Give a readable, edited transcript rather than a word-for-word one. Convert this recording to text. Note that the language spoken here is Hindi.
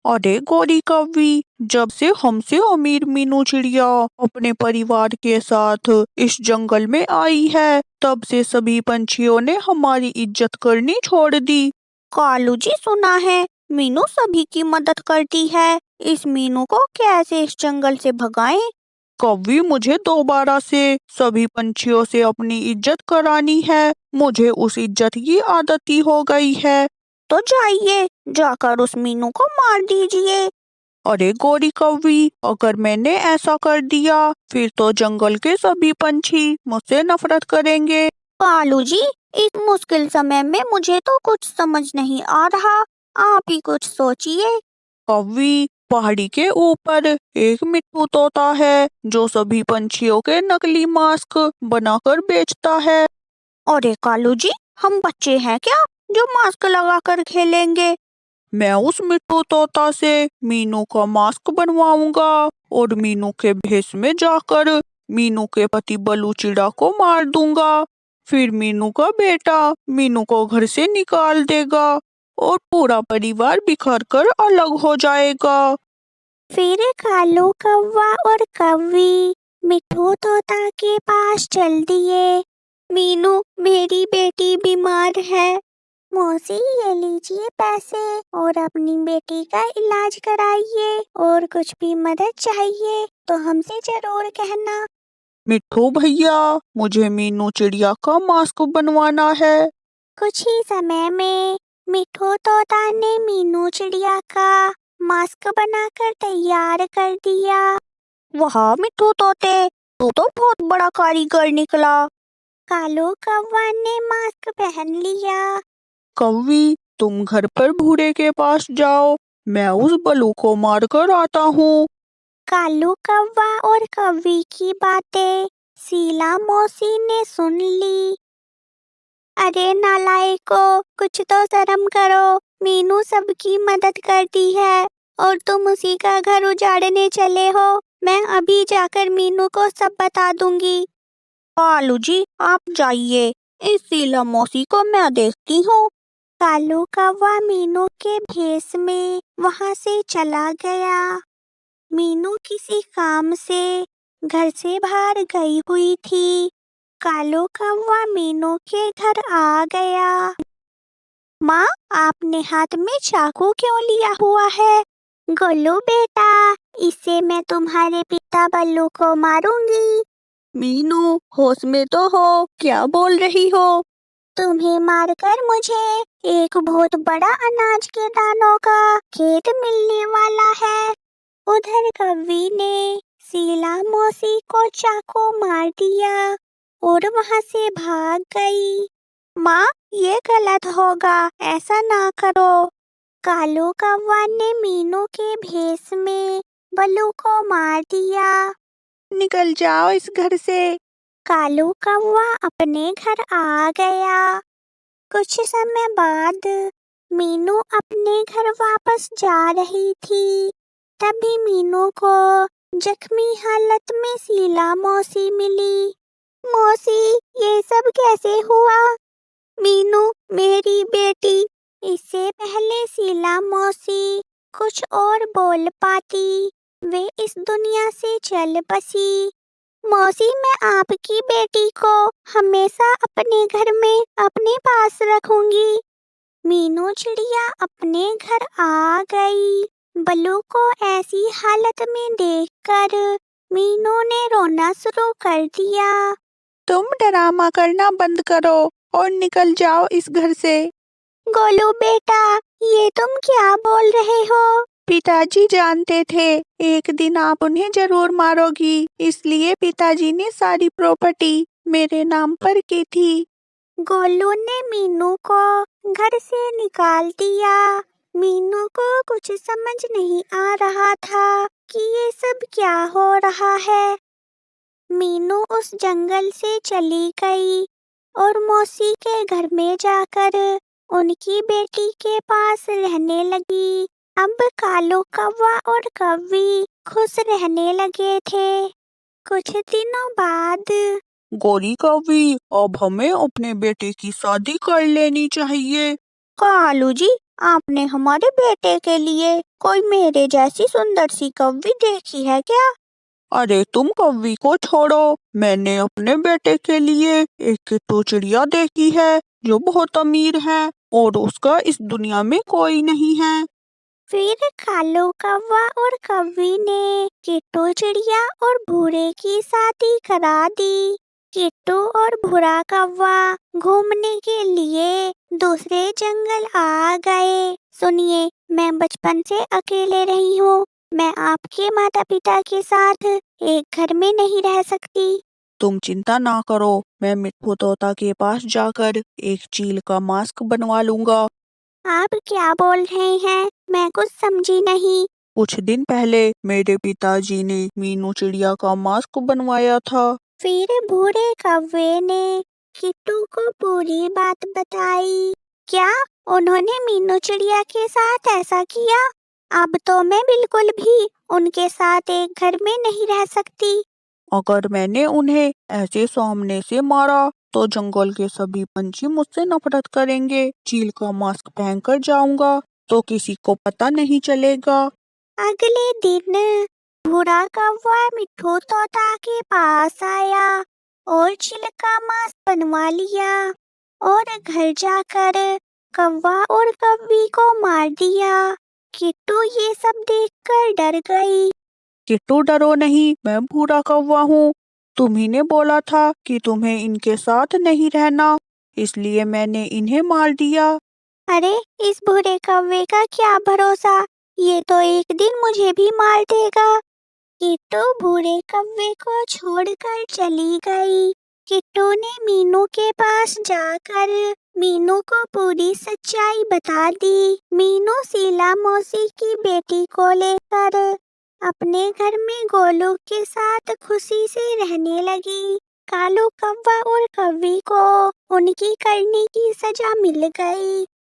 अरे गोरी कौवी, जब से हमसे अमीर मीनू चिड़िया अपने परिवार के साथ इस जंगल में आई है, तब से सभी पंछियों ने हमारी इज्जत करनी छोड़ दी। कालू जी, सुना है मीनू सभी की मदद करती है। इस मीनू को कैसे इस जंगल से भगाएं? कौवी, मुझे दोबारा से सभी पंछियों से अपनी इज्जत करानी है। मुझे उस इज्जत की आदत ही हो गई है। तो जाइए, जाकर उस मीनू को मार दीजिए। अरे गोरी कौवी, अगर मैंने ऐसा कर दिया फिर तो जंगल के सभी पंछी मुझसे नफरत करेंगे। कालू जी, इस मुश्किल समय में मुझे तो कुछ समझ नहीं आ रहा। आप ही कुछ सोचिए। कौवी, पहाड़ी के ऊपर एक मिट्ठू तोता है जो सभी पंछियों के नकली मास्क बनाकर बेचता है। अरे कालू जी, हम बच्चे हैं क्या जो मास्क लगाकर खेलेंगे? मैं उस मिट्ठू तोता से मीनू का मास्क बनवाऊंगा और मीनू के भेष में जाकर मीनू के पति बलू चिड़ा को मार दूंगा। फिर मीनू का बेटा मीनू को घर से निकाल देगा और पूरा परिवार बिखर कर अलग हो जाएगा। फिर कालू कौवा और कौवी मिट्ठू तोता के पास चल दिए। मीनू, मेरी बेटी बीमार है। मौसी, ये लीजिए पैसे और अपनी बेटी का इलाज कराइए। और कुछ भी मदद चाहिए तो हमसे जरूर कहना। मिट्ठू भैया, मुझे मीनू चिड़िया का मास्क बनवाना है। कुछ ही समय में मिट्ठू तोता ने मीनू चिड़िया का मास्क बनाकर तैयार कर दिया। वाह मिट्ठू तोते, तू तो बहुत बड़ा कारीगर निकला। कालू कौवा ने मास्क पहन लिया। कौवी, तुम घर पर भूरे के पास जाओ, मैं उस बलू को मारकर आता हूँ। कालू कौवा और कौवी की बातें शीला मौसी ने सुन ली। अरे नालायको, कुछ तो शर्म करो। मीनू सबकी मदद करती है और तुम उसी का घर उजाड़ने चले हो। मैं अभी जाकर मीनू को सब बता दूंगी। कालू जी, आप जाइए, इस शीला मौसी को मैं देखती हूँ। कालू कौवा मीनू के भेष में वहां से चला गया। मीनू किसी काम से घर से बाहर गई हुई थी। कालू कौवा मीनू के घर आ गया। माँ, आपने हाथ में चाकू क्यों लिया हुआ है? गोलू बेटा, इससे मैं तुम्हारे पिता बल्लू को मारूंगी। मीनू, होश में तो हो, क्या बोल रही हो? तुम्हें मारकर मुझे एक बहुत बड़ा अनाज के दानों का खेत मिलने वाला है। उधर कौवी ने शीला मौसी को चाकू मार दिया और वहां से भाग गई। माँ, ये गलत होगा, ऐसा ना करो। कालू कौवा ने मीनू के भेष में बल्लू को मार दिया। निकल जाओ इस घर से। कालू कौवा अपने घर आ गया। कुछ समय बाद मीनू अपने घर वापस जा रही थी। तभी मीनू को जख्मी हालत में शीला मौसी मिली। मौसी, ये सब कैसे हुआ? मीनू, मेरी बेटी। इससे पहले शीला मौसी कुछ और बोल पाती, वे इस दुनिया से चल बसी। मौसी, मैं आपकी बेटी को हमेशा अपने घर में अपने पास रखूंगी। मीनू चिड़िया अपने घर आ गई। बल्लू को ऐसी हालत में देखकर मीनू ने रोना शुरू कर दिया। तुम ड्रामा करना बंद करो और निकल जाओ इस घर से। गोलू बेटा, ये तुम क्या बोल रहे हो? पिताजी जानते थे एक दिन आप उन्हें जरूर मारोगी, इसलिए पिताजी ने सारी प्रॉपर्टी मेरे नाम पर की थी। गोलू ने मीनू को घर से निकाल दिया। मीनू को कुछ समझ नहीं आ रहा था कि ये सब क्या हो रहा है। मीनू उस जंगल से चली गई और मौसी के घर में जाकर उनकी बेटी के पास रहने लगी। अब कालू कौवा और कौवी खुश रहने लगे थे। कुछ दिनों बाद गोरी कौवी, अब हमें अपने बेटे की शादी कर लेनी चाहिए। कालू जी, आपने हमारे बेटे के लिए कोई मेरे जैसी सुंदर सी कौवी देखी है क्या? अरे तुम कौवी को छोड़ो, मैंने अपने बेटे के लिए एक किट्टू चिड़िया देखी है जो बहुत अमीर है और उसका इस दुनिया में कोई नहीं है। फिर कालू कौवा और कौवी ने किट्टू चिड़िया और भूरे की शादी करा दी। किट्टू और भूरा कौवा घूमने के लिए दूसरे जंगल आ गए। सुनिए, मैं बचपन से अकेले रही हूँ। मैं आपके माता पिता के साथ एक घर में नहीं रह सकती। तुम चिंता ना करो, मैं मिट्ठू तोता के पास जाकर एक चील का मास्क बनवा लूंगा। आप क्या बोल रहे हैं? मैं कुछ समझी नहीं। कुछ दिन पहले मेरे पिताजी ने मीनू चिड़िया का मास्क बनवाया था। फिर भूरे कौवे ने किट्टू को पूरी बात बताई। क्या उन्होंने मीनू चिड़िया के साथ ऐसा किया? अब तो मैं बिल्कुल भी उनके साथ एक घर में नहीं रह सकती। अगर मैंने उन्हें ऐसे सामने से मारा तो जंगल के सभी पंछी मुझसे नफरत करेंगे। चील का मास्क पहनकर जाऊंगा तो किसी को पता नहीं चलेगा। अगले दिन भूरा कौवा मिट्ठू तोता के पास आया और चिलका मांस बनवा लिया और घर जाकर कौवा और कौवी को मार दिया। किट्टू ये सब देखकर डर गई। किट्टू डरो नहीं, मैं भूरा कौवा हूँ। तुम्ही ने बोला था कि तुम्हें इनके साथ नहीं रहना, इसलिए मैंने इन्हें मार दिया। अरे, इस भूरे कौवे का क्या भरोसा, ये तो एक दिन मुझे भी मार देगा। किट्टू भूरे कौवे को छोड़कर चली गई। किट्टू ने मीनू के पास जाकर मीनू को पूरी सच्चाई बता दी। मीनू शीला मौसी की बेटी को लेकर अपने घर में गोलू के साथ खुशी से रहने लगी। कालू कौवा और कौवी को उनकी करनी की सजा मिल गई।